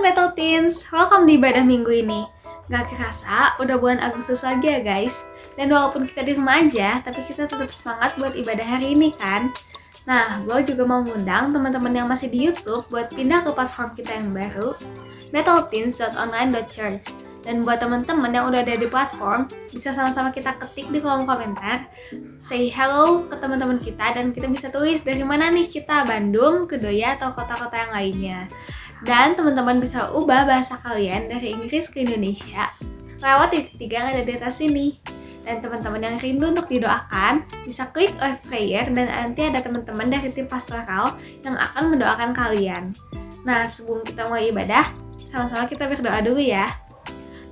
Metal Teens, welcome di ibadah minggu ini. Gak kerasa, udah bulan Agustus lagi ya guys. Dan walaupun kita di rumah aja, tapi kita tetap semangat buat ibadah hari ini kan. Nah, gue juga mau ngundang teman-teman yang masih di YouTube buat pindah ke platform kita yang baru, metalteens.online.church. Dan buat teman-teman yang udah ada di platform, bisa sama-sama kita ketik di kolom komentar, say hello ke teman-teman kita, dan kita bisa tulis dari mana nih kita, Bandung, Kedoya, atau kota-kota yang lainnya. Dan teman-teman bisa ubah bahasa kalian dari Inggris ke Indonesia lewat titik 3 yang ada di atas sini. Dan teman-teman yang rindu untuk didoakan, bisa klik live prayer dan nanti ada teman-teman dari tim pastoral yang akan mendoakan kalian. Nah, sebelum kita mulai ibadah, sama-sama kita berdoa dulu ya.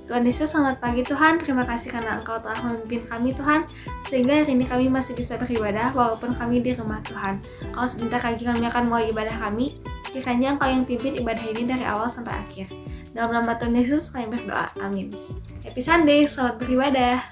Tuhan Yesus, selamat pagi Tuhan, terima kasih karena Engkau telah memimpin kami Tuhan, sehingga hari ini kami masih bisa beribadah walaupun kami di rumah Tuhan. Kalau sebentar lagi kami akan mulai ibadah kami, kiranya Engkau yang pimpin ibadah ini dari awal sampai akhir. Dalam nama Tuhan Yesus kami berdoa, amin. Happy Sunday, selamat beribadah.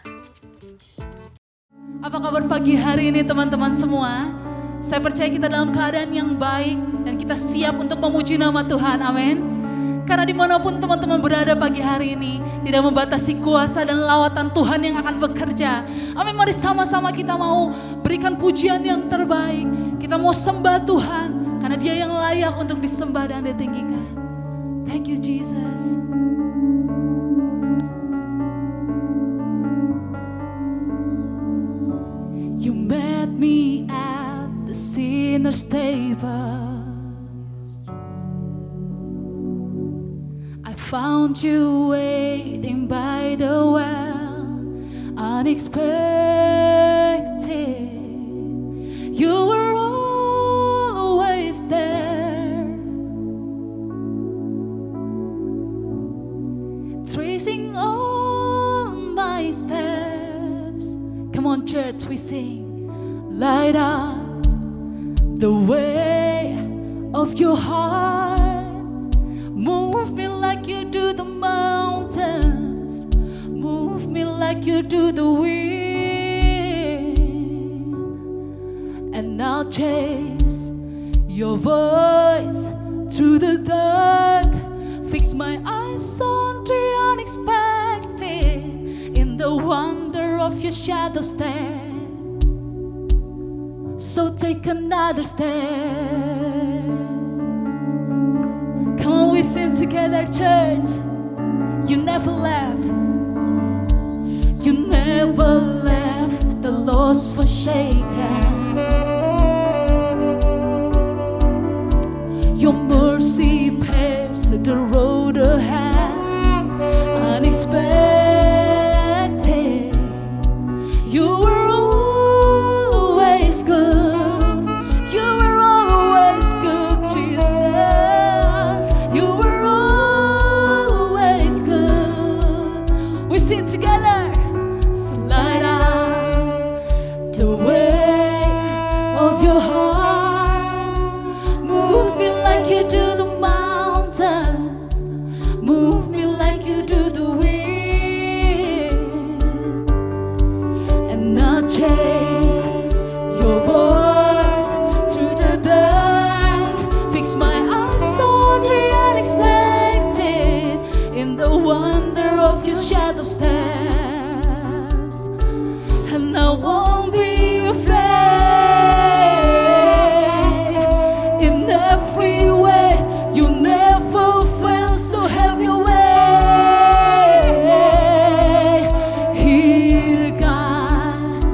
Apa kabar pagi hari ini teman-teman semua? Saya percaya kita dalam keadaan yang baik dan kita siap untuk memuji nama Tuhan, amin. Karena dimanapun teman-teman berada pagi hari ini, tidak membatasi kuasa dan lawatan Tuhan yang akan bekerja. Amin, mari sama-sama kita mau berikan pujian yang terbaik. Kita mau sembah Tuhan, karena Dia yang layak untuk disembah dan ditinggikan. Thank you Jesus. You met me at the sinner's table. Found you waiting by the well, unexpected. You were always there, tracing all my steps. Come on, church, we sing. Light up the way of your heart. Move me like you do the mountains. Move me like you do the wind. And I'll chase your voice through the dark. Fix my eyes on the unexpected. In the wonder of your shadow step. So take another step. Come on, we sing together, church. You never left. You never left the lost forsaken. Your mercy paves the road ahead. Unexpected. You were always good. You were always good, Jesus. Sing together. So light up the way of your heart. Move me like you do the mountains. Move me like you do the wind. And I'll chase your voice through the dark. Fix my eyes on the unexpected. In the wonder of your shadow steps, and I won't be afraid. In every way, you never fail, so have your way. Here, God,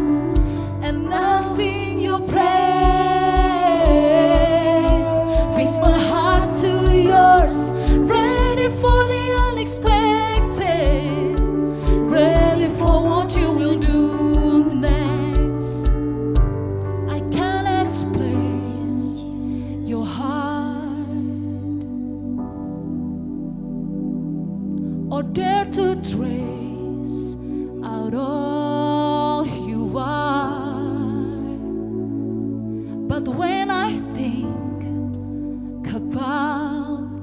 and I'll sing your praise. Fix my heart to yours, ready for the unexpected. Ready for what you will do next. I can't explain your heart or dare to trace out all you are. But when I think about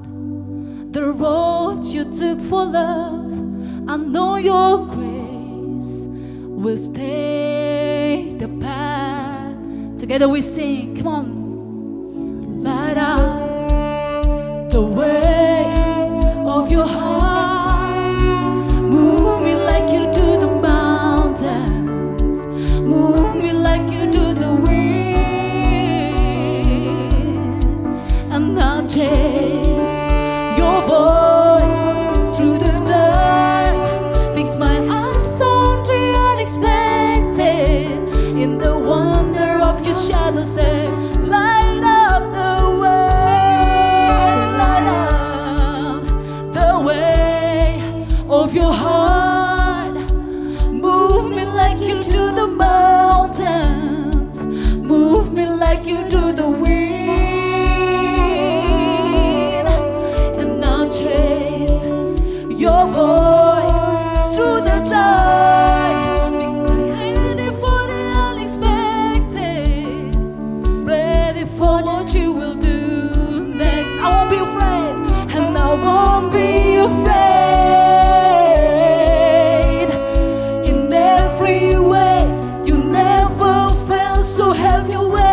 the road you took for love, I know your grace will stay the path. Together we sing, come on. Light up the way shadows there. Light up the way, light up the way of your heart. Move me like you do the mountains. Move me like you do the wind. And I'll chase your voice through the dark. Ready for the unexpected. Ready for what you will do next. I won't be afraid, and I won't be afraid. In every way, you never felt so have your way.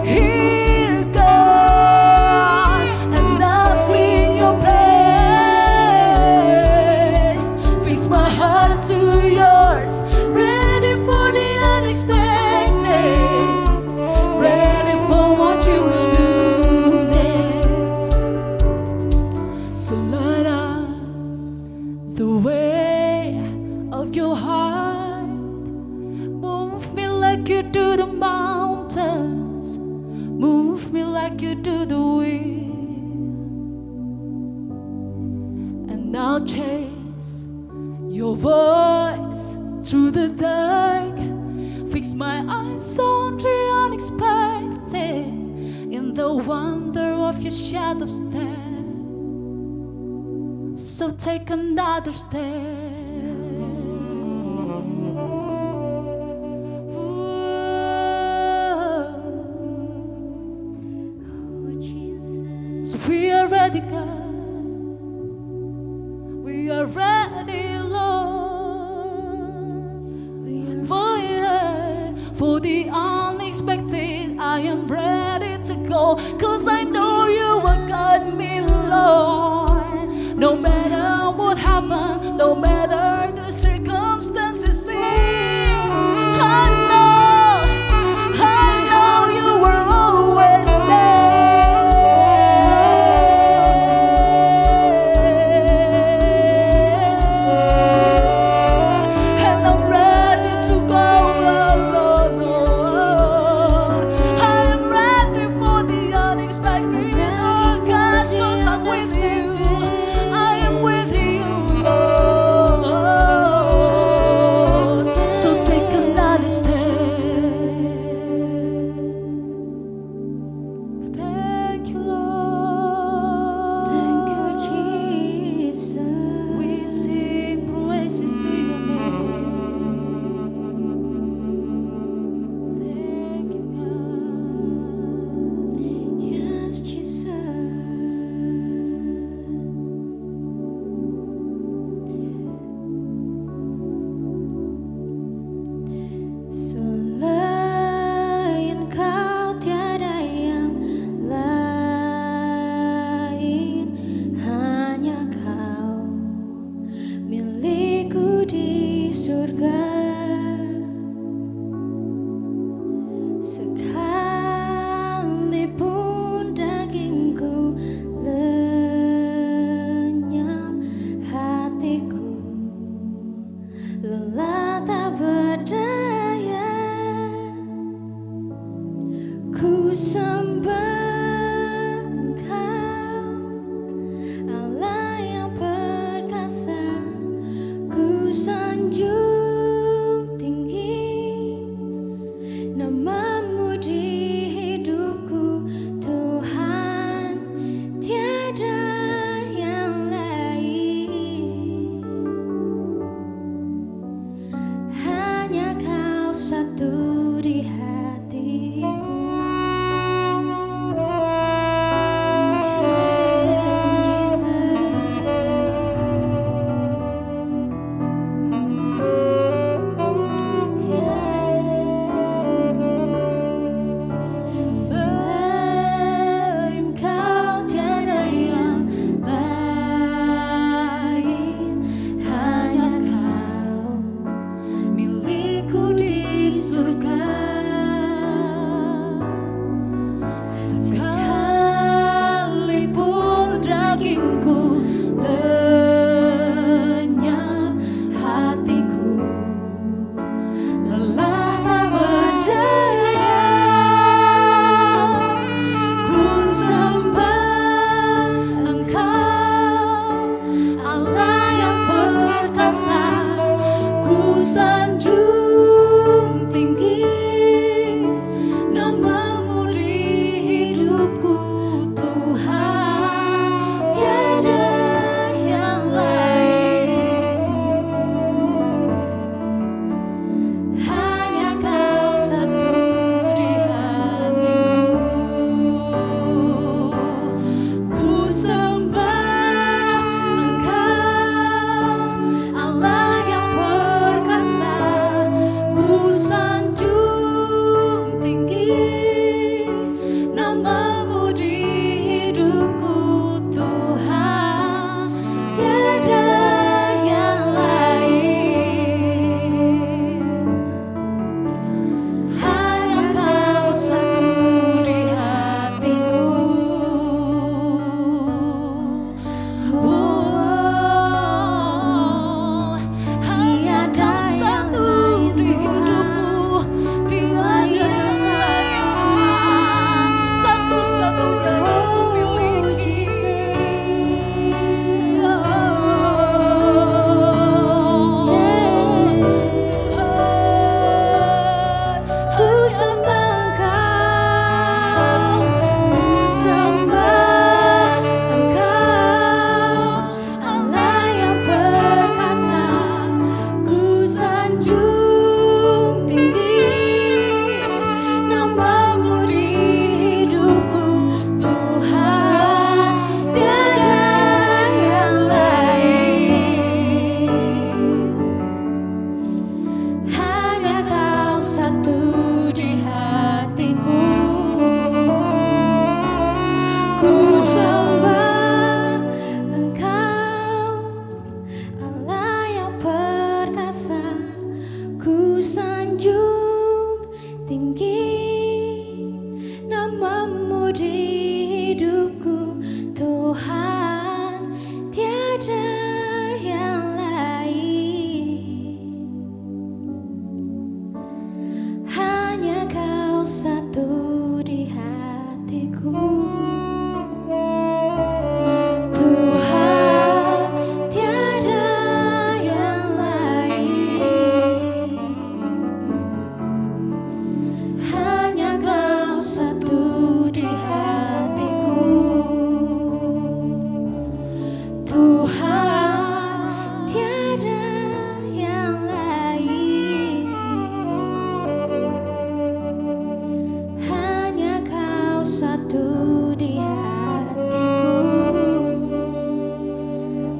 Here God, and I'll sing your praise. Fix my heart to yours. Ready for the unexpected. Ready for what you will do next. So light up the way of your heart. Move me like you do the mountains. Move me like you do the wind. And I'll chase your voice through the dark. Fix my eyes on the unexpected. In the wonder of your shadows there. So take another step. So we are ready, God. We are ready, Lord. For the unexpected, I am ready to go. 'Cause I know you will guide me, Lord. No matter what happens, no matter the circumstances, I know you were always there. And I'm ready to go, Lord. I am ready for the unexpected, oh God, 'cause I'm with you. I am with you, Lord. So take another step. Thank you, Lord. Thank you, Jesus. We sing praises to your name. Thank you, God. Yes, Jesus.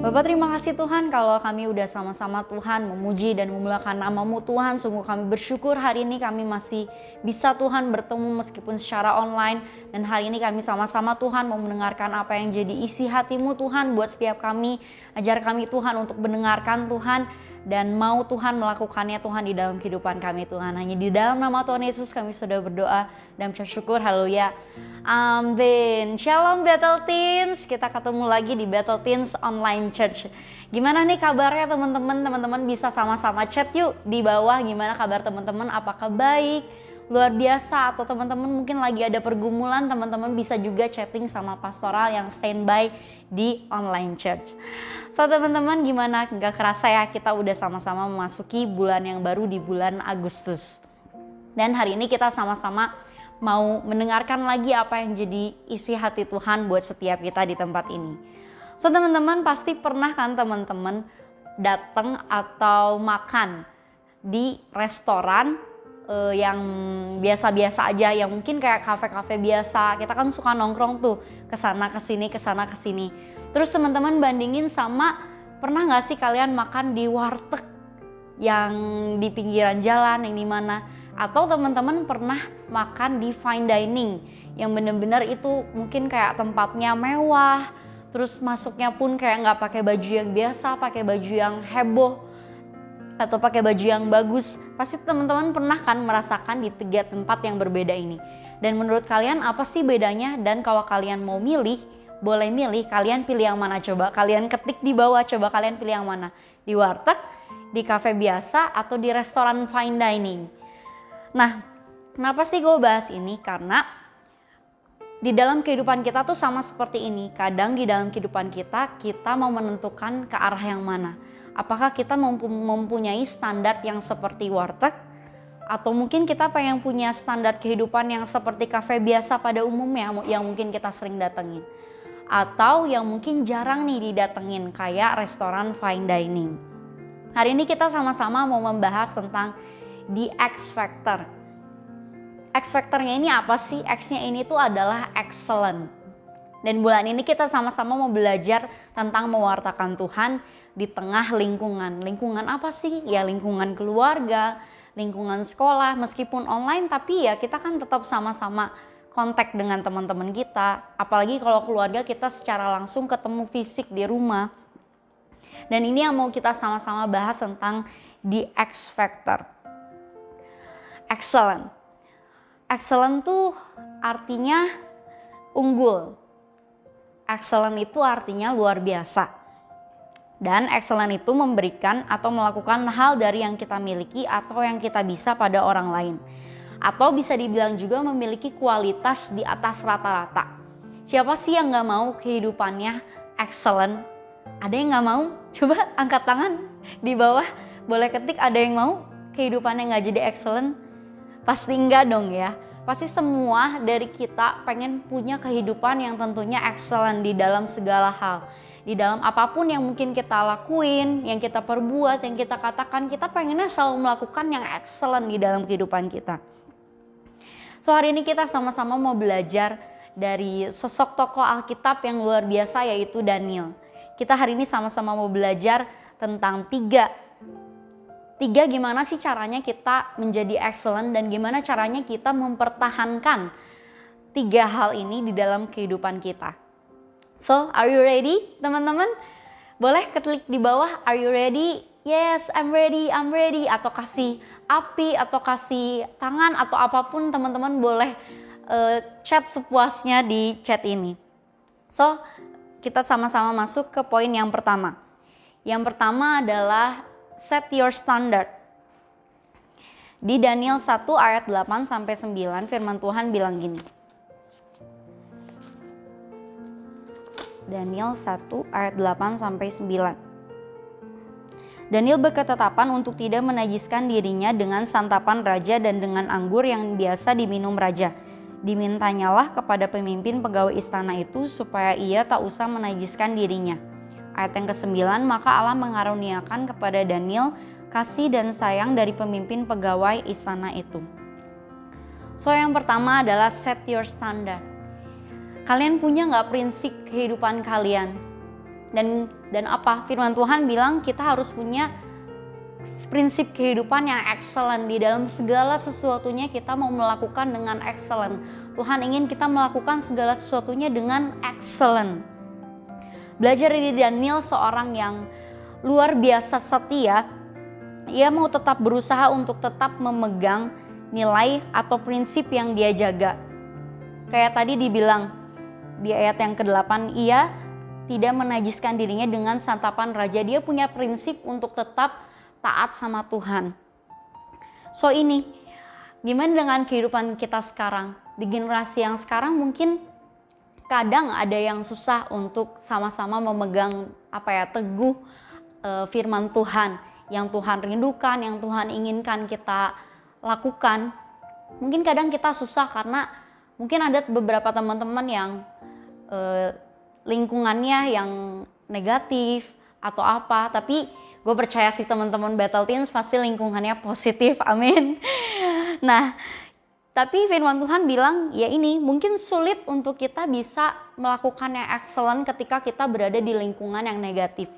Bapak terima kasih Tuhan kalau kami udah sama-sama Tuhan memuji dan memuliakan nama-Mu Tuhan. Sungguh kami bersyukur hari ini kami masih bisa Tuhan bertemu meskipun secara online. Dan hari ini kami sama-sama Tuhan mau mendengarkan apa yang jadi isi hati-Mu Tuhan buat setiap kami. Ajar kami Tuhan untuk mendengarkan Tuhan dan mau Tuhan melakukannya Tuhan di dalam kehidupan kami Tuhan. Hanya di dalam nama Tuhan Yesus kami sudah berdoa dan bersyukur. Haleluya. Amin. Shalom Battle Teens. Kita ketemu lagi di Battle Teens Online Church. Gimana nih kabarnya teman-teman? Teman-teman bisa sama-sama chat yuk di bawah. Gimana kabar teman-teman? Apakah baik? Luar biasa? Atau teman-teman mungkin lagi ada pergumulan, teman-teman bisa juga chatting sama pastoral yang standby di online church. So teman-teman gimana? Gak kerasa ya kita udah sama-sama memasuki bulan yang baru di bulan Agustus. Dan hari ini kita sama-sama mau mendengarkan lagi apa yang jadi isi hati Tuhan buat setiap kita di tempat ini. So teman-teman pasti pernah kan teman-teman datang atau makan di restoran yang biasa-biasa aja, yang mungkin kayak kafe-kafe biasa. Kita kan suka nongkrong tuh kesana kesini, kesana kesini. Terus teman-teman bandingin sama, pernah nggak sih kalian makan di warteg yang di pinggiran jalan, yang di mana? Atau teman-teman pernah makan di fine dining yang bener-bener itu mungkin kayak tempatnya mewah, terus masuknya pun kayak nggak pakai baju yang biasa, pakai baju yang heboh atau pakai baju yang bagus. Pasti teman-teman pernah kan merasakan di tiga tempat yang berbeda ini. Dan menurut kalian apa sih bedanya? Dan kalau kalian mau milih, boleh milih, kalian pilih yang mana coba? Kalian ketik di bawah, coba kalian pilih yang mana? Di warteg, di kafe biasa, atau di restoran fine dining? Nah, kenapa sih gue bahas ini? Karena di dalam kehidupan kita tuh sama seperti ini. Kadang di dalam kehidupan kita mau menentukan ke arah yang mana. Apakah kita mempunyai standar yang seperti warteg? Atau mungkin kita pengen punya standar kehidupan yang seperti kafe biasa pada umumnya yang mungkin kita sering datengin. Atau yang mungkin jarang nih didatengin kayak restoran fine dining. Hari ini kita sama-sama mau membahas tentang The X Factor. X Factor-nya ini apa sih? X-nya ini tuh adalah excellent. Dan bulan ini kita sama-sama mau belajar tentang mewartakan Tuhan di tengah lingkungan. Lingkungan apa sih? Ya lingkungan keluarga, lingkungan sekolah, meskipun online tapi ya kita kan tetap sama-sama kontak dengan teman-teman kita. Apalagi kalau keluarga kita secara langsung ketemu fisik di rumah. Dan ini yang mau kita sama-sama bahas tentang The X Factor. Excellent. Excellent tuh artinya unggul. Excellent itu artinya luar biasa. Dan excellent itu memberikan atau melakukan hal dari yang kita miliki atau yang kita bisa pada orang lain. Atau bisa dibilang juga memiliki kualitas di atas rata-rata. Siapa sih yang gak mau kehidupannya excellent? Ada yang gak mau? Coba angkat tangan di bawah. Boleh ketik ada yang mau kehidupannya gak jadi excellent? Pasti enggak dong ya. Pasti semua dari kita pengen punya kehidupan yang tentunya excellent di dalam segala hal. Di dalam apapun yang mungkin kita lakuin, yang kita perbuat, yang kita katakan, kita pengennya selalu melakukan yang excellent di dalam kehidupan kita. So hari ini kita sama-sama mau belajar dari sosok tokoh Alkitab yang luar biasa yaitu Daniel. Kita hari ini sama-sama mau belajar tentang tiga gimana sih caranya kita menjadi excellent dan gimana caranya kita mempertahankan tiga hal ini di dalam kehidupan kita. So, are you ready teman-teman? Boleh klik di bawah, are you ready? Yes, I'm ready, I'm ready. Atau kasih api, atau kasih tangan, atau apapun teman-teman boleh chat sepuasnya di chat ini. So, kita sama-sama masuk ke poin yang pertama. Yang pertama adalah set your standard. Di Daniel 1 ayat 8 sampai 9 firman Tuhan bilang gini. Daniel 1 ayat 8 sampai 9. Daniel berketetapan untuk tidak menajiskan dirinya dengan santapan raja dan dengan anggur yang biasa diminum raja. Dimintanyalah kepada pemimpin pegawai istana itu supaya ia tak usah menajiskan dirinya. Ayat yang ke-9, maka Allah mengaruniakan kepada Daniel kasih dan sayang dari pemimpin pegawai istana itu. So yang pertama adalah set your standard. Kalian punya gak prinsip kehidupan kalian? Dan apa? Firman Tuhan bilang kita harus punya prinsip kehidupan yang excellent. Di dalam segala sesuatunya kita mau melakukan dengan excellent. Tuhan ingin kita melakukan segala sesuatunya dengan excellent. Belajar dari Daniel, seorang yang luar biasa setia. Ia mau tetap berusaha untuk tetap memegang nilai atau prinsip yang dia jaga. Kayak tadi dibilang di ayat yang ke-8, ia tidak menajiskan dirinya dengan santapan raja. Dia punya prinsip untuk tetap taat sama Tuhan. So ini, gimana dengan kehidupan kita sekarang? Di generasi yang sekarang mungkin kadang ada yang susah untuk sama-sama memegang teguh firman Tuhan. Yang Tuhan rindukan, yang Tuhan inginkan kita lakukan. Mungkin kadang kita susah karena mungkin ada beberapa teman-teman yang lingkungannya yang negatif atau apa. Tapi gue percaya sih teman-teman Battle Teens pasti lingkungannya positif, amin. Nah, tapi firman Tuhan bilang ya ini mungkin sulit untuk kita bisa melakukan yang excellent ketika kita berada di lingkungan yang negatif.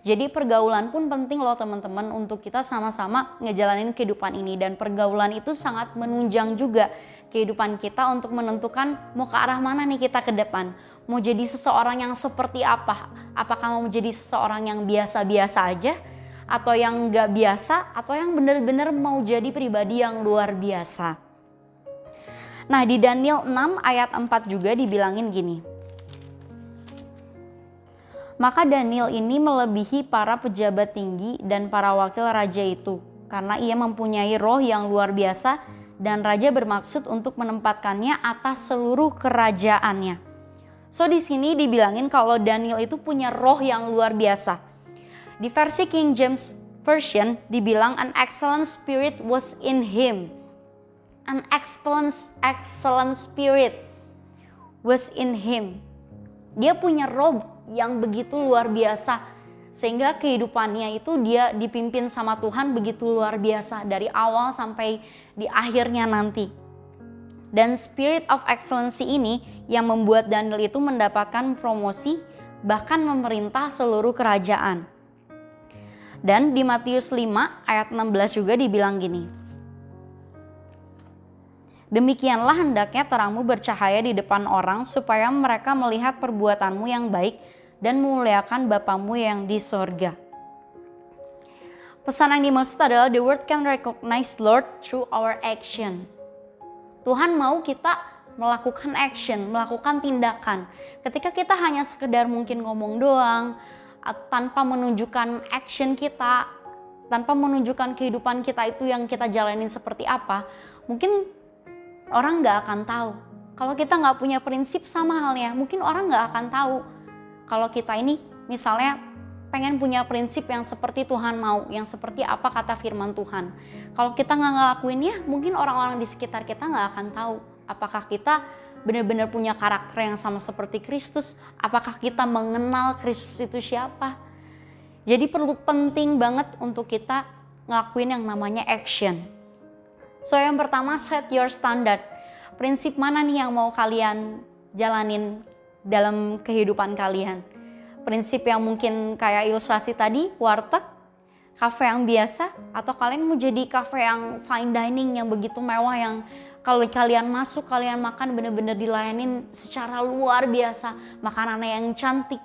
Jadi pergaulan pun penting loh teman-teman untuk kita sama-sama ngejalanin kehidupan ini. Dan pergaulan itu sangat menunjang juga kehidupan kita untuk menentukan mau ke arah mana nih kita ke depan. Mau jadi seseorang yang seperti apa? Apakah mau menjadi seseorang yang biasa-biasa aja? Atau yang gak biasa? Atau yang benar-benar mau jadi pribadi yang luar biasa? Nah di Daniel 6 ayat 4 juga dibilangin gini. Maka Daniel ini melebihi para pejabat tinggi dan para wakil raja itu, karena ia mempunyai roh yang luar biasa dan raja bermaksud untuk menempatkannya atas seluruh kerajaannya. So di sini dibilangin kalau Daniel itu punya roh yang luar biasa. Di versi King James Version dibilang an excellent spirit was in him. An excellent spirit was in him. Dia punya roh yang begitu luar biasa sehingga kehidupannya itu dia dipimpin sama Tuhan begitu luar biasa dari awal sampai di akhirnya nanti. Dan spirit of excellency ini yang membuat Daniel itu mendapatkan promosi bahkan memerintah seluruh kerajaan. Dan di Matius 5 ayat 16 juga dibilang gini. Demikianlah hendaknya terangmu bercahaya di depan orang supaya mereka melihat perbuatanmu yang baik dan memuliakan Bapamu yang di sorga. Pesan yang dimaksud adalah the world can recognize Lord through our action. Tuhan mau kita melakukan action, melakukan tindakan. Ketika kita hanya sekedar mungkin ngomong doang, tanpa menunjukkan action kita, tanpa menunjukkan kehidupan kita itu yang kita jalanin seperti apa, mungkin orang gak akan tahu. Kalau kita gak punya prinsip sama halnya, mungkin orang gak akan tahu. Kalau kita ini misalnya pengen punya prinsip yang seperti Tuhan mau, yang seperti apa kata firman Tuhan. Kalau kita gak ngelakuinnya, mungkin orang-orang di sekitar kita gak akan tahu. Apakah kita benar-benar punya karakter yang sama seperti Kristus? Apakah kita mengenal Kristus itu siapa? Jadi penting banget untuk kita ngelakuin yang namanya action. So yang pertama, set your standard. Prinsip mana nih yang mau kalian jalanin dalam kehidupan kalian? Prinsip yang mungkin kayak ilustrasi tadi, warteg, kafe yang biasa, atau kalian mau jadi kafe yang fine dining yang begitu mewah, yang kalau kalian masuk, kalian makan bener-bener dilayanin secara luar biasa, makanannya yang cantik,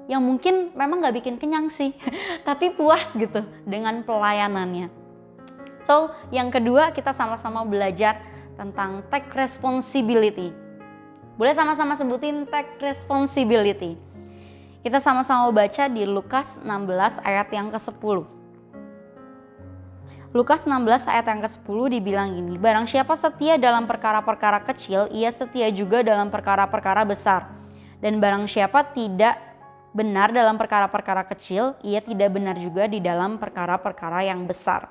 yang mungkin memang gak bikin kenyang sih, tapi puas gitu dengan pelayanannya. So, yang kedua kita sama-sama belajar tentang take responsibility. Boleh sama-sama sebutin take responsibility. Kita sama-sama baca di Lukas 16 ayat yang ke-10. Lukas 16 ayat yang ke-10 dibilang gini, barang siapa setia dalam perkara-perkara kecil, ia setia juga dalam perkara-perkara besar. Dan barang siapa tidak benar dalam perkara-perkara kecil, ia tidak benar juga di dalam perkara-perkara yang besar.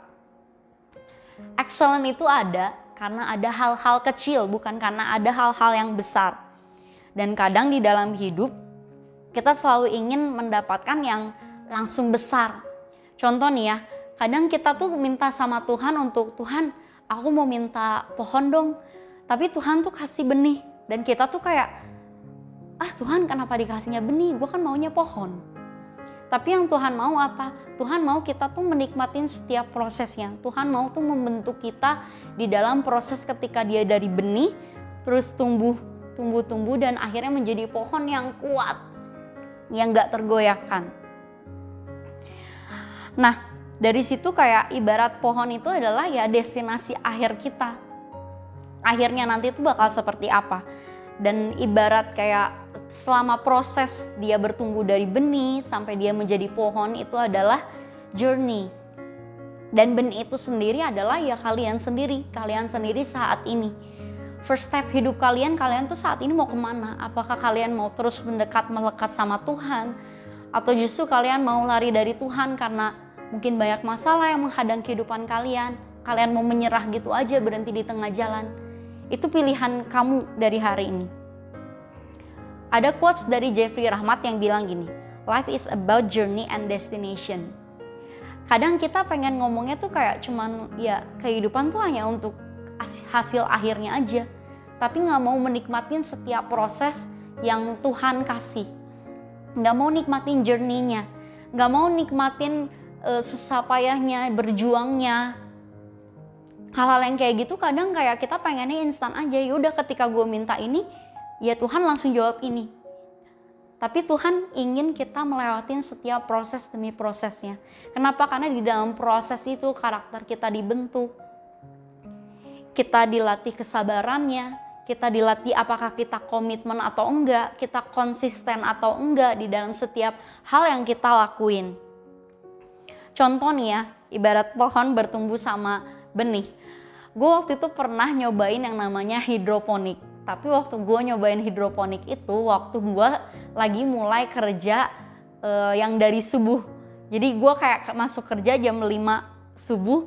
Excellent itu ada karena ada hal-hal kecil, bukan karena ada hal-hal yang besar. Dan kadang di dalam hidup kita selalu ingin mendapatkan yang langsung besar. Contoh nih ya, kadang kita tuh minta sama Tuhan untuk, Tuhan aku mau minta pohon dong. Tapi Tuhan tuh kasih benih. Dan kita tuh kayak, Tuhan kenapa dikasihnya benih? Gue kan maunya pohon. Tapi yang Tuhan mau apa? Tuhan mau kita tuh menikmatin setiap prosesnya. Tuhan mau tuh membentuk kita di dalam proses ketika dia dari benih, terus tumbuh dan akhirnya menjadi pohon yang kuat, yang gak tergoyahkan. Nah, dari situ kayak ibarat pohon itu adalah ya destinasi akhir kita. Akhirnya nanti itu bakal seperti apa. Dan ibarat kayak selama proses dia bertumbuh dari benih sampai dia menjadi pohon itu adalah journey. Dan benih itu sendiri adalah ya kalian sendiri saat ini. First step hidup kalian tuh saat ini mau kemana? Apakah kalian mau terus melekat sama Tuhan? Atau justru kalian mau lari dari Tuhan karena mungkin banyak masalah yang menghadang kehidupan kalian? Kalian mau menyerah gitu aja, berhenti di tengah jalan? Itu pilihan kamu dari hari ini. Ada quotes dari Jeffrey Rahmat yang bilang gini, life is about journey and destination. Kadang kita pengen ngomongnya tuh kayak cuman ya kehidupan tuh hanya untuk hasil akhirnya aja. Tapi gak mau menikmatin setiap proses yang Tuhan kasih. Gak mau nikmatin journey-nya. Gak mau nikmatin susah payahnya, berjuangnya. Hal-hal yang kayak gitu kadang kayak kita pengennya instan aja. Yaudah ketika gue minta ini, ya Tuhan langsung jawab ini. Tapi Tuhan ingin kita melewatin setiap proses demi prosesnya. Kenapa? Karena di dalam proses itu karakter kita dibentuk. Kita dilatih kesabarannya, kita dilatih apakah kita komitmen atau enggak, kita konsisten atau enggak di dalam setiap hal yang kita lakuin. Contoh nih ya, ibarat pohon bertumbuh sama benih. Gue waktu itu pernah nyobain yang namanya hidroponik. Tapi waktu gue nyobain hidroponik itu waktu gue lagi mulai kerja yang dari subuh. Jadi gue kayak masuk kerja jam 5 subuh.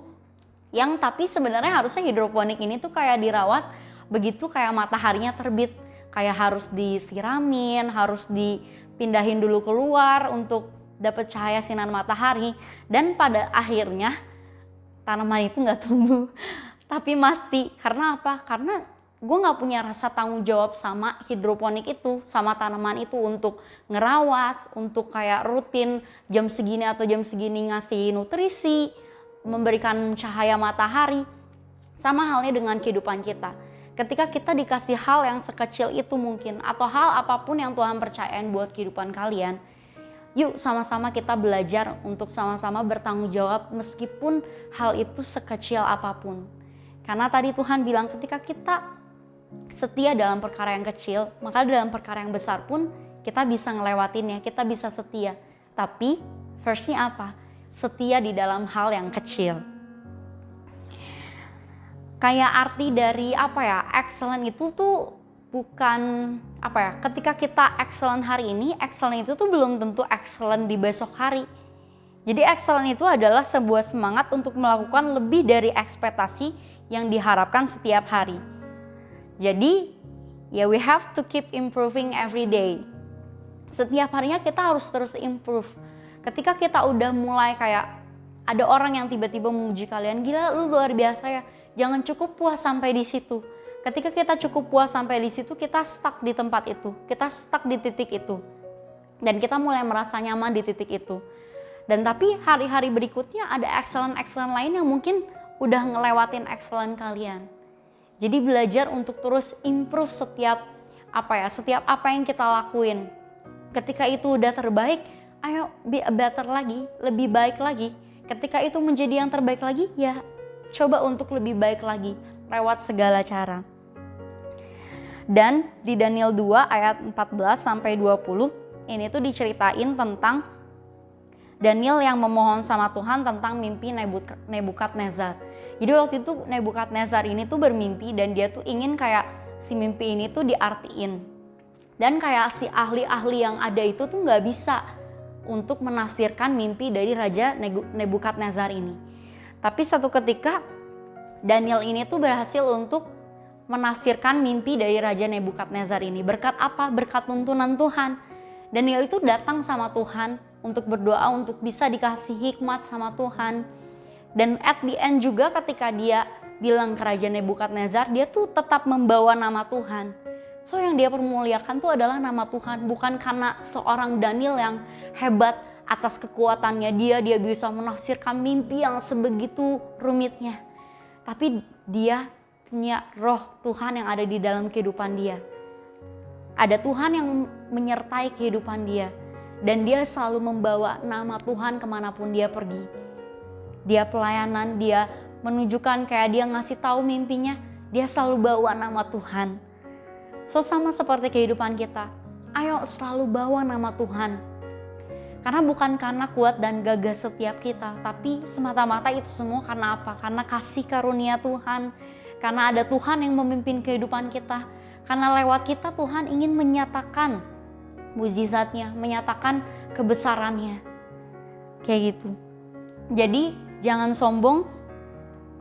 Yang tapi sebenarnya harusnya hidroponik ini tuh kayak dirawat begitu kayak mataharinya terbit. Kayak harus disiramin, harus dipindahin dulu keluar untuk dapat cahaya sinar matahari. Dan pada akhirnya tanaman itu gak tumbuh. Tapi mati. Karena apa? Karena gue gak punya rasa tanggung jawab sama hidroponik itu, sama tanaman itu untuk ngerawat, untuk kayak rutin jam segini atau jam segini ngasih nutrisi, memberikan cahaya matahari. Sama halnya dengan kehidupan kita. Ketika kita dikasih hal yang sekecil itu mungkin, atau hal apapun yang Tuhan percayain buat kehidupan kalian, yuk sama-sama kita belajar untuk sama-sama bertanggung jawab meskipun hal itu sekecil apapun. Karena tadi Tuhan bilang ketika kita setia dalam perkara yang kecil, maka dalam perkara yang besar pun kita bisa ngelewatinnya, kita bisa setia. Tapi first-nya apa? Setia di dalam hal yang kecil. Kayak arti dari excellent itu tuh bukan ketika kita excellent hari ini, excellent itu tuh belum tentu excellent di besok hari. Jadi excellent itu adalah sebuah semangat untuk melakukan lebih dari ekspektasi yang diharapkan setiap hari. Jadi ya we have to keep improving every day. Setiap harinya kita harus terus improve. Ketika kita udah mulai kayak ada orang yang tiba-tiba memuji kalian, gila lu luar biasa ya. Jangan cukup puas sampai di situ. Ketika kita cukup puas sampai di situ, kita stuck di tempat itu. Kita stuck di titik itu. Dan kita mulai merasa nyaman di titik itu. Dan tapi hari-hari berikutnya ada excellent lain yang mungkin udah ngelewatin excellent kalian. Jadi belajar untuk terus improve setiap apa yang kita lakuin. Ketika itu udah terbaik, ayo be better lagi, lebih baik lagi. Ketika itu menjadi yang terbaik lagi, ya coba untuk lebih baik lagi lewat segala cara. Dan di Daniel 2 ayat 14 sampai 20, ini tuh diceritain tentang Daniel yang memohon sama Tuhan tentang mimpi Nebukadnezar. Jadi waktu itu Nebukadnezar ini tuh bermimpi dan dia tuh ingin kayak si mimpi ini tuh diartiin. Dan kayak si ahli-ahli yang ada itu tuh gak bisa untuk menafsirkan mimpi dari Raja Nebukadnezar ini. Tapi satu ketika Daniel ini tuh berhasil untuk menafsirkan mimpi dari Raja Nebukadnezar ini. Berkat apa? Berkat tuntunan Tuhan. Daniel itu datang sama Tuhan untuk berdoa untuk bisa dikasih hikmat sama Tuhan. Dan at the end juga ketika dia bilang ke Raja Nebukadnezar, dia tuh tetap membawa nama Tuhan. So yang dia permuliakan tuh adalah nama Tuhan, bukan karena seorang Daniel yang hebat atas kekuatannya dia bisa menafsirkan mimpi yang sebegitu rumitnya. Tapi dia punya roh Tuhan yang ada di dalam kehidupan dia. Ada Tuhan yang menyertai kehidupan dia. Dan dia selalu membawa nama Tuhan kemanapun dia pergi. Dia pelayanan, dia menunjukkan kayak dia ngasih tahu mimpinya, dia selalu bawa nama Tuhan. So sama seperti kehidupan kita, ayo selalu bawa nama Tuhan. Karena bukan karena kuat dan gagah setiap kita, tapi semata-mata itu semua karena apa? Karena kasih karunia Tuhan, karena ada Tuhan yang memimpin kehidupan kita. Karena lewat kita Tuhan ingin menyatakan mujizatnya, menyatakan kebesarannya. Kayak gitu. Jadi jangan sombong,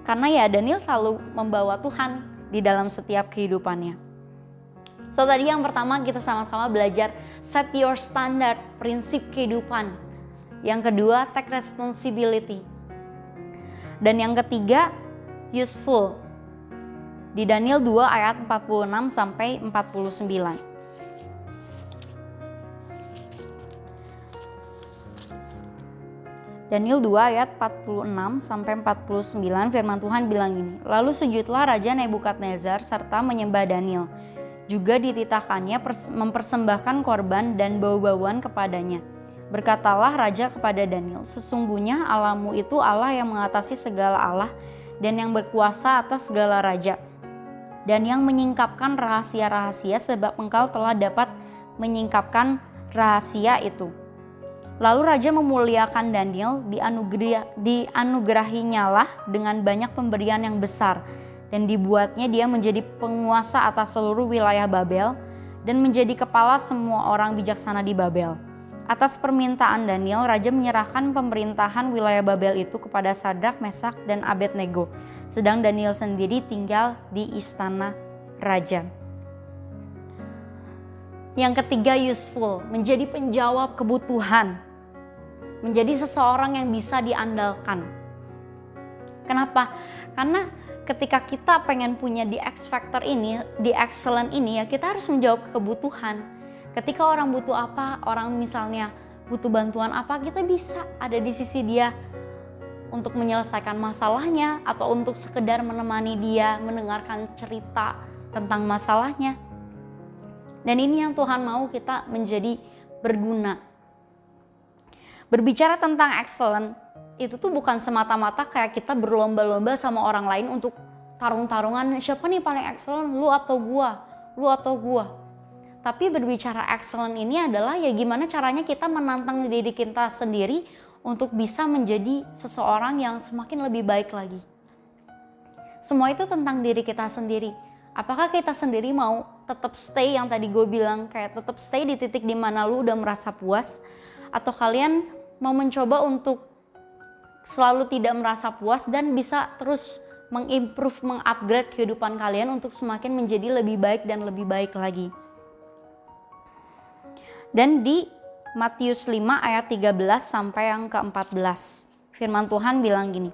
karena ya Daniel selalu membawa Tuhan di dalam setiap kehidupannya. So tadi yang pertama kita sama-sama belajar set your standard, prinsip kehidupan. Yang kedua take responsibility. Dan yang ketiga useful. Di Daniel 2 ayat 46 sampai 49. Daniel 2 ayat 46 sampai 49 firman Tuhan bilang gini. Lalu sujudlah Raja Nebukadnezar serta menyembah Daniel. Juga dititahkannya mempersembahkan korban dan bau-bauan kepadanya. Berkatalah Raja kepada Daniel, sesungguhnya Allahmu itu Allah yang mengatasi segala Allah dan yang berkuasa atas segala raja. Dan yang menyingkapkan rahasia-rahasia sebab engkau telah dapat menyingkapkan rahasia itu. Lalu Raja memuliakan Daniel, dianugerahinya lah dengan banyak pemberian yang besar. Dan dibuatnya dia menjadi penguasa atas seluruh wilayah Babel dan menjadi kepala semua orang bijaksana di Babel. Atas permintaan Daniel, Raja menyerahkan pemerintahan wilayah Babel itu kepada Sadrak, Mesak, dan Abednego. Sedang Daniel sendiri tinggal di istana Raja. Yang ketiga useful, menjadi penjawab kebutuhan. Menjadi seseorang yang bisa diandalkan. Kenapa? Karena ketika kita pengen punya di X factor ini, di excellent ini ya kita harus menjawab kebutuhan. Ketika orang butuh apa, orang misalnya butuh bantuan apa, kita bisa ada di sisi dia untuk menyelesaikan masalahnya atau untuk sekedar menemani dia mendengarkan cerita tentang masalahnya. Dan ini yang Tuhan mau kita menjadi berguna. Berbicara tentang excellent, itu tuh bukan semata-mata kayak kita berlomba-lomba sama orang lain untuk tarung-tarungan siapa nih paling excellent, lu atau gua. Tapi berbicara excellent ini adalah ya gimana caranya kita menantang diri kita sendiri untuk bisa menjadi seseorang yang semakin lebih baik lagi. Semua itu tentang diri kita sendiri. Apakah kita sendiri mau tetap stay yang tadi gue bilang kayak tetap stay di titik dimana lu udah merasa puas, atau kalian mau mencoba untuk selalu tidak merasa puas dan bisa terus mengimprove, mengupgrade kehidupan kalian untuk semakin menjadi lebih baik dan lebih baik lagi. Dan di Matius 5 ayat 13 sampai yang ke-14, firman Tuhan bilang gini.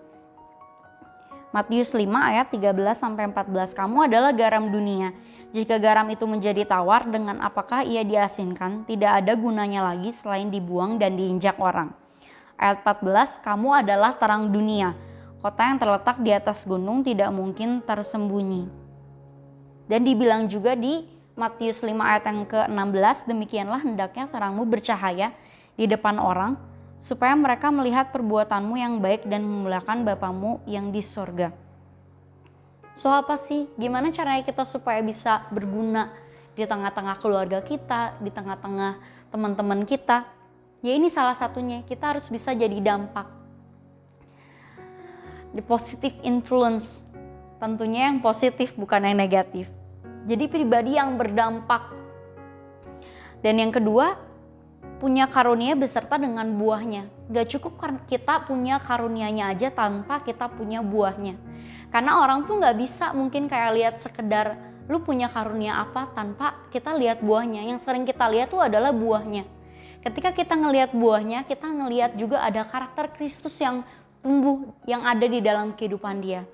Matius 5 ayat 13 sampai 14, kamu adalah garam dunia. Jika garam itu menjadi tawar, dengan apakah ia diasinkan? Tidak ada gunanya lagi selain dibuang dan diinjak orang. Ayat 14, kamu adalah terang dunia. Kota yang terletak di atas gunung tidak mungkin tersembunyi. Dan dibilang juga di Matius 5 ayat yang ke-16, demikianlah hendaknya terangmu bercahaya di depan orang, supaya mereka melihat perbuatanmu yang baik dan memuliakan Bapamu yang di sorga. So apa sih? Gimana caranya kita supaya bisa berguna di tengah-tengah keluarga kita, di tengah-tengah teman-teman kita? Ya ini salah satunya, kita harus bisa jadi dampak. The positive influence, tentunya yang positif bukan yang negatif. Jadi pribadi yang berdampak. Dan yang kedua, punya karunia beserta dengan buahnya. Gak cukup kita punya karunianya aja tanpa kita punya buahnya. Karena orang tuh gak bisa mungkin kayak lihat sekedar lu punya karunia apa tanpa kita lihat buahnya. Yang sering kita lihat tuh adalah buahnya. Ketika kita ngelihat buahnya, kita ngelihat juga ada karakter Kristus yang tumbuh, yang ada di dalam kehidupan dia.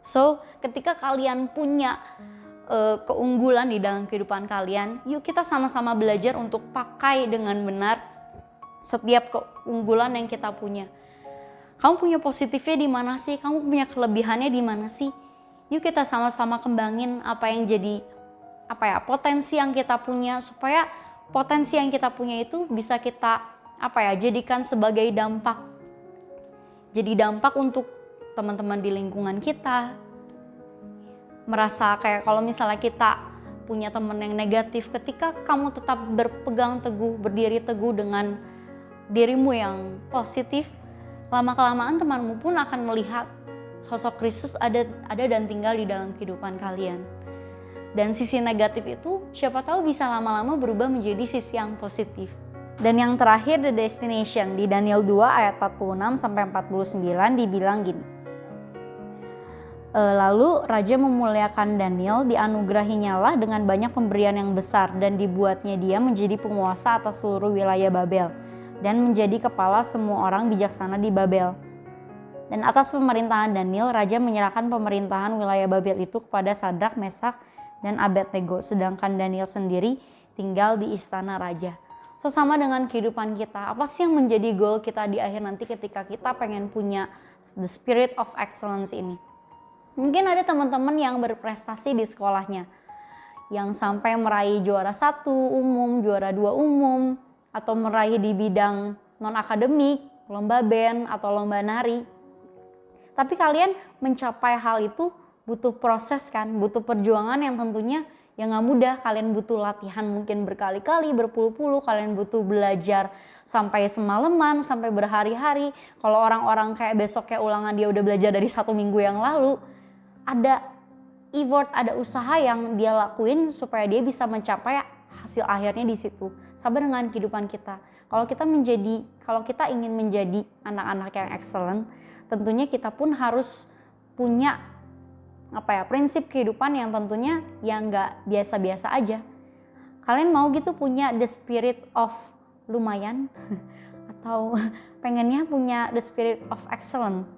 So, ketika kalian punya keunggulan di dalam kehidupan kalian, yuk kita sama-sama belajar untuk pakai dengan benar setiap keunggulan yang kita punya. Kamu punya positifnya di mana sih? Kamu punya kelebihannya di mana sih? Yuk kita sama-sama kembangin apa yang jadi potensi yang kita punya, supaya potensi yang kita punya itu bisa kita jadikan sebagai dampak. Jadi dampak untuk teman-teman di lingkungan kita. Merasa kayak kalau misalnya kita punya teman yang negatif, ketika kamu tetap berpegang teguh, berdiri teguh dengan dirimu yang positif, lama-kelamaan temanmu pun akan melihat sosok Kristus ada dan tinggal di dalam kehidupan kalian. Dan sisi negatif itu siapa tahu bisa lama-lama berubah menjadi sisi yang positif. Dan yang terakhir, the destination. Di Daniel 2 ayat 46 sampai 49 dibilang gini. Lalu Raja memuliakan Daniel, dianugerahinyalah dengan banyak pemberian yang besar, dan dibuatnya dia menjadi penguasa atas seluruh wilayah Babel, dan menjadi kepala semua orang bijaksana di Babel. Dan atas pemerintahan Daniel, Raja menyerahkan pemerintahan wilayah Babel itu kepada Sadrak, Mesak, dan Abednego, sedangkan Daniel sendiri tinggal di istana Raja. So, sama dengan kehidupan kita, apa sih yang menjadi goal kita di akhir nanti ketika kita pengen punya the spirit of excellence ini? Mungkin ada teman-teman yang berprestasi di sekolahnya, yang sampai meraih juara 1 umum, juara 2 umum, atau meraih di bidang non-akademik, lomba band atau lomba nari. Tapi kalian mencapai hal itu butuh proses kan, butuh perjuangan yang tentunya yang gak mudah. Kalian butuh latihan mungkin berkali-kali, berpuluh-puluh, kalian butuh belajar sampai semalaman, sampai berhari-hari. Kalau orang-orang kayak besoknya ulangan dia udah belajar dari 1 minggu yang lalu, ada effort, ada usaha yang dia lakuin supaya dia bisa mencapai hasil akhirnya di situ. Sama dengan kehidupan kita. Kalau kita ingin menjadi anak-anak yang excellent, tentunya kita pun harus punya prinsip kehidupan yang tentunya yang nggak biasa-biasa aja. Kalian mau gitu punya the spirit of lumayan atau pengennya punya the spirit of excellence?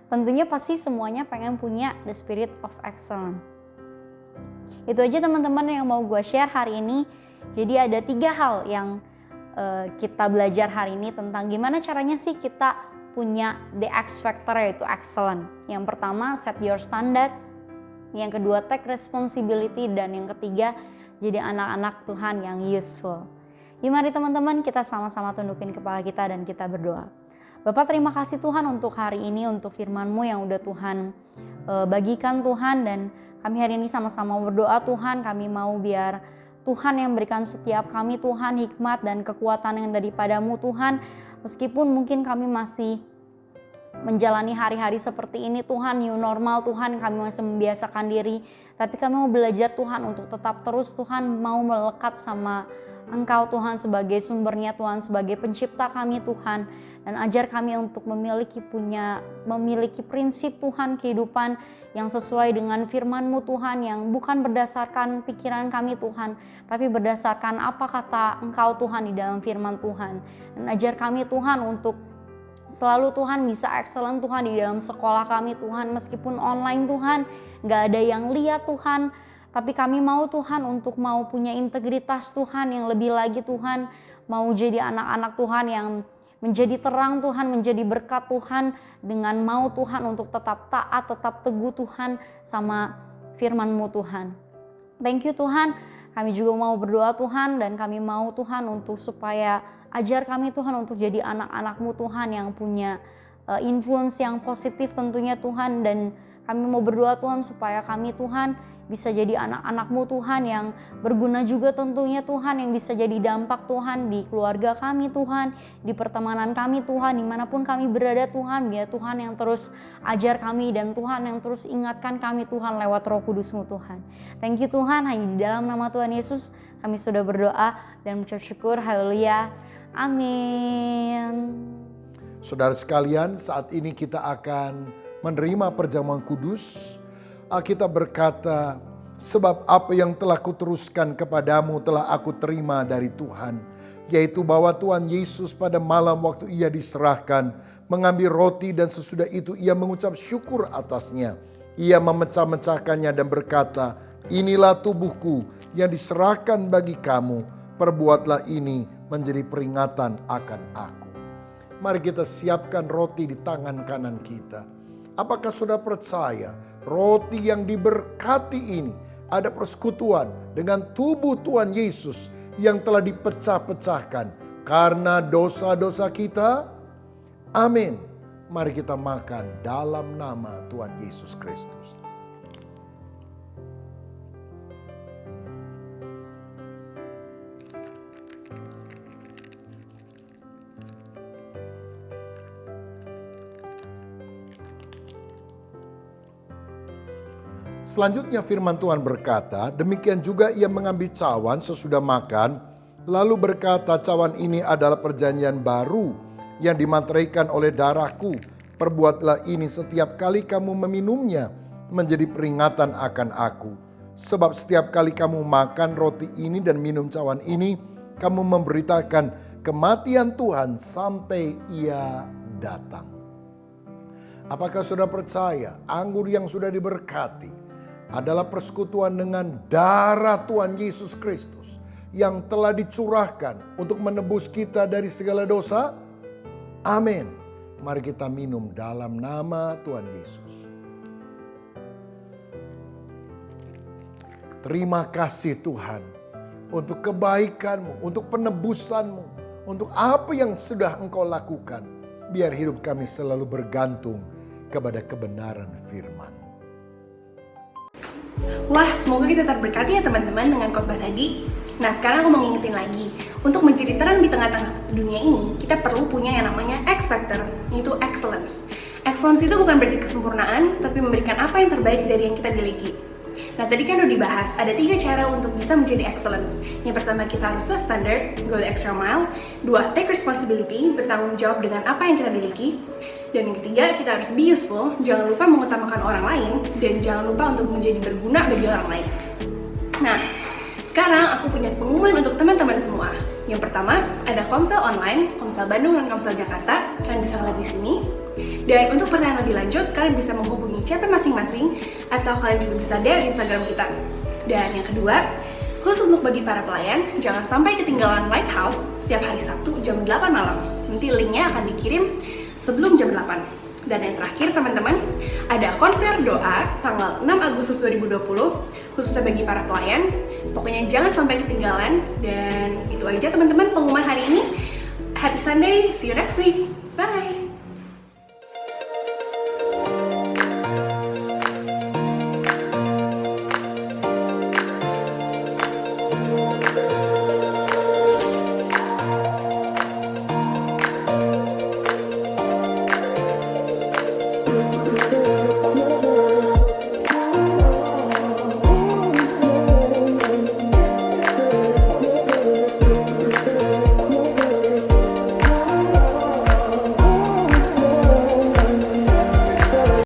Tentunya pasti semuanya pengen punya the spirit of excellence. Itu aja teman-teman yang mau gue share hari ini. Jadi ada 3 hal yang kita belajar hari ini tentang gimana caranya sih kita punya the X factor, yaitu excellent. Yang pertama, set your standard. Yang kedua, take responsibility. Dan yang ketiga, jadi anak-anak Tuhan yang useful. Mari teman-teman kita sama-sama tundukin kepala kita dan kita berdoa. Bapak, terima kasih Tuhan untuk hari ini, untuk firman-Mu yang udah Tuhan bagikan Tuhan. Dan kami hari ini sama-sama berdoa Tuhan, kami mau biar Tuhan yang berikan setiap kami Tuhan hikmat dan kekuatan yang daripada-Mu Tuhan. Meskipun mungkin kami masih menjalani hari-hari seperti ini Tuhan, new normal Tuhan, kami masih membiasakan diri. Tapi kami mau belajar Tuhan untuk tetap terus Tuhan mau melekat sama Engkau Tuhan sebagai sumbernya Tuhan, sebagai pencipta kami Tuhan. Dan ajar kami untuk memiliki prinsip Tuhan kehidupan yang sesuai dengan firman-Mu Tuhan, yang bukan berdasarkan pikiran kami Tuhan, tapi berdasarkan apa kata Engkau Tuhan di dalam firman Tuhan. Dan ajar kami Tuhan untuk selalu Tuhan bisa excellent Tuhan di dalam sekolah kami Tuhan, meskipun online Tuhan, gak ada yang lihat Tuhan. Tapi kami mau Tuhan untuk mau punya integritas Tuhan yang lebih lagi Tuhan. Mau jadi anak-anak Tuhan yang menjadi terang Tuhan, menjadi berkat Tuhan. Dengan mau Tuhan untuk tetap taat, tetap teguh Tuhan sama firman-Mu Tuhan. Thank you Tuhan. Kami juga mau berdoa Tuhan, dan kami mau Tuhan untuk supaya ajar kami Tuhan untuk jadi anak-anak-Mu Tuhan yang punya influence yang positif tentunya Tuhan. Dan kami mau berdoa Tuhan supaya kami Tuhan bisa jadi anak-anak-Mu Tuhan yang berguna juga tentunya Tuhan, yang bisa jadi dampak Tuhan di keluarga kami Tuhan, di pertemanan kami Tuhan, dimanapun kami berada Tuhan. Biar Tuhan yang terus ajar kami dan Tuhan yang terus ingatkan kami Tuhan lewat Roh Kudus-Mu Tuhan. Thank you Tuhan, hanya di dalam nama Tuhan Yesus kami sudah berdoa dan mengucap syukur. Haleluya, amin. Saudara sekalian, saat ini kita akan menerima perjamuan kudus. Alkitab berkata, sebab apa yang telah kuteruskan kepadamu telah aku terima dari Tuhan, yaitu bahwa Tuhan Yesus pada malam waktu ia diserahkan, mengambil roti dan sesudah itu ia mengucap syukur atasnya. Ia memecah-mecahkannya dan berkata, inilah tubuhku yang diserahkan bagi kamu, perbuatlah ini menjadi peringatan akan aku. Mari kita siapkan roti di tangan kanan kita. Apakah saudara percaya roti yang diberkati ini ada persekutuan dengan tubuh Tuhan Yesus yang telah dipecah-pecahkan karena dosa-dosa kita? Amin. Mari kita makan dalam nama Tuhan Yesus Kristus. Selanjutnya firman Tuhan berkata, demikian juga ia mengambil cawan sesudah makan, lalu berkata, cawan ini adalah perjanjian baru yang dimateraikan oleh darahku. Perbuatlah ini setiap kali kamu meminumnya menjadi peringatan akan aku. Sebab setiap kali kamu makan roti ini dan minum cawan ini, kamu memberitakan kematian Tuhan sampai ia datang. Apakah saudara percaya anggur yang sudah diberkati adalah persekutuan dengan darah Tuhan Yesus Kristus yang telah dicurahkan untuk menebus kita dari segala dosa? Amin. Mari kita minum dalam nama Tuhan Yesus. Terima kasih Tuhan untuk kebaikan-Mu, untuk penebusan-Mu, untuk apa yang sudah Engkau lakukan. Biar hidup kami selalu bergantung kepada kebenaran firman-Mu. Wah, semoga kita terberkati ya teman-teman dengan khotbah tadi. Nah, sekarang aku mau ngingetin lagi. Untuk menjadi terang di tengah-tengah dunia ini, kita perlu punya yang namanya X Factor, yaitu excellence. Excellence itu bukan berarti kesempurnaan, tapi memberikan apa yang terbaik dari yang kita miliki. Nah, tadi kan udah dibahas, ada 3 cara untuk bisa menjadi excellence. Yang pertama, kita harus set standard, go the extra mile. 2, take responsibility, bertanggung jawab dengan apa yang kita miliki. Dan yang ketiga, kita harus be useful, jangan lupa mengutamakan orang lain, dan jangan lupa untuk menjadi berguna bagi orang lain. Nah, sekarang aku punya pengumuman untuk teman-teman semua. Yang pertama, ada Komsel online, Komsel Bandung dan Komsel Jakarta. Kalian bisa lihat di sini. Dan untuk pertanyaan lebih lanjut, kalian bisa menghubungi CP masing-masing, atau kalian juga bisa DM Instagram kita. Dan yang kedua, khusus untuk bagi para pelayan, jangan sampai ketinggalan Lighthouse setiap hari Sabtu jam 8 malam. Nanti linknya akan dikirim sebelum jam 8. Dan yang terakhir teman-teman, ada konser doa tanggal 6 Agustus 2020 khususnya bagi para pelayan. Pokoknya jangan sampai ketinggalan. Dan itu aja teman-teman pengumuman hari ini. Happy Sunday, see you next week. Bye.